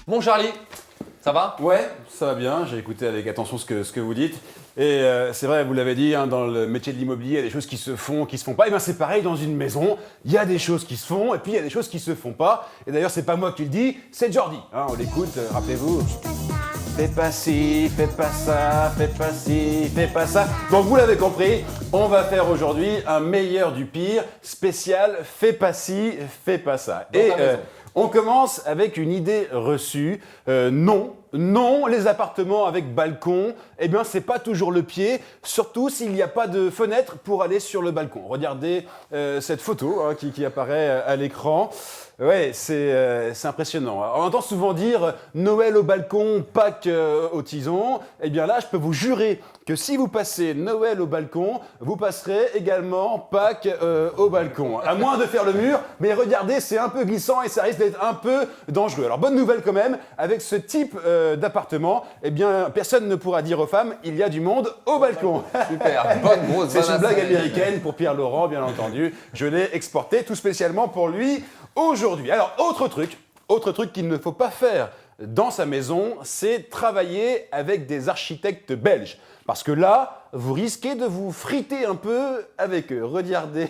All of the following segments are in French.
Bon Charlie, ça va? Ouais, ça va bien, j'ai écouté avec attention ce que vous dites. Et c'est vrai, vous l'avez dit, hein, dans le métier de l'immobilier, il y a des choses qui se font, qui se font pas. Et bien c'est pareil dans une maison, il y a des choses qui se font et puis il y a des choses qui se font pas. Et d'ailleurs c'est pas moi qui le dis, c'est Jordi. Hein, on l'écoute, rappelez-vous. Fais pas ci, fais pas ça, fais pas ci, fais pas ça. Donc vous l'avez compris, on va faire aujourd'hui un meilleur du pire spécial fais pas ci, fais pas ça. Dans ta maison. On commence avec une idée reçue. Non, les appartements avec balcon, eh bien, c'est pas toujours le pied, surtout s'il n'y a pas de fenêtre pour aller sur le balcon. Regardez cette photo hein, qui apparaît à l'écran. Ouais, c'est impressionnant. On entend souvent dire Noël au balcon, Pâques au tison. Eh bien là, je peux vous jurer que si vous passez Noël au balcon, vous passerez également Pâques au balcon. À moins de faire le mur, mais regardez, c'est un peu glissant et ça risque d'être un peu dangereux. Alors bonne nouvelle quand même, avec ce type d'appartement, eh bien personne ne pourra dire aux femmes il y a du monde au balcon. Super, bonne grosse C'est une banane. blague américaine pour Pierre Laurent, bien entendu. Je l'ai exporté tout spécialement pour lui aujourd'hui. Alors, autre truc qu'il ne faut pas faire dans sa maison, c'est travailler avec des architectes belges. Parce que là, vous risquez de vous friter un peu avec eux. Regardez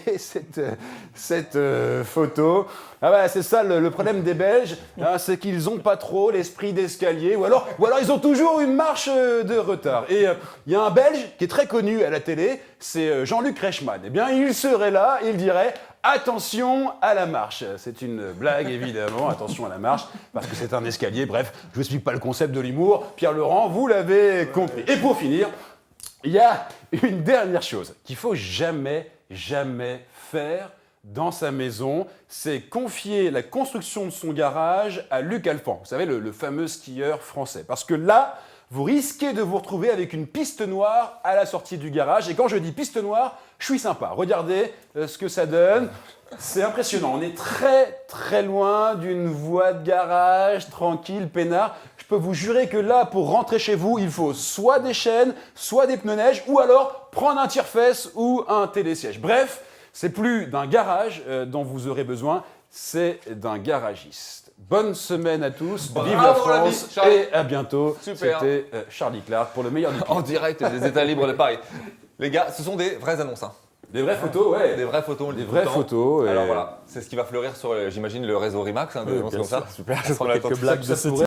cette photo. Ah bah, c'est ça le problème des Belges, hein, c'est qu'ils n'ont pas trop l'esprit d'escalier, ou alors ils ont toujours une marche de retard. Et il y a un Belge qui est très connu à la télé, c'est Jean-Luc Reichmann. Eh bien, il serait là, il dirait attention à la marche. C'est une blague évidemment, attention à la marche, parce que c'est un escalier. Bref, je ne vous explique pas le concept de l'humour. Pierre Laurent, vous l'avez compris. Et pour finir, il y a une dernière chose qu'il faut jamais faire dans sa maison, c'est confier la construction de son garage à Luc Alphand. Vous savez, le fameux skieur français. Parce que là, vous risquez de vous retrouver avec une piste noire à la sortie du garage. Et quand je dis piste noire, je suis sympa. Regardez ce que ça donne. C'est impressionnant. On est très loin d'une voie de garage, tranquille, peinard. Je peux vous jurer que là, pour rentrer chez vous, il faut soit des chaînes, soit des pneus neige, ou alors prendre un tire-fesse ou un télésiège. Bref, c'est plus d'un garage dont vous aurez besoin, c'est d'un garagiste. Bonne semaine à tous, vive la France Charlie. et à bientôt. Super. C'était Charlie Clark pour le meilleur du pire. En direct des États libres de Paris. Les gars, ce sont des vraies annonces. Hein. Des vraies photos, ouais. Des vraies photos, on le dit Des tout le vraies temps. photos. Alors voilà, c'est ce qui va fleurir sur, j'imagine, le réseau Rimax, hein, des annonces bien comme ça. sûr, super. Parce qu'on attend Quelques tout blagues ça, de ce type.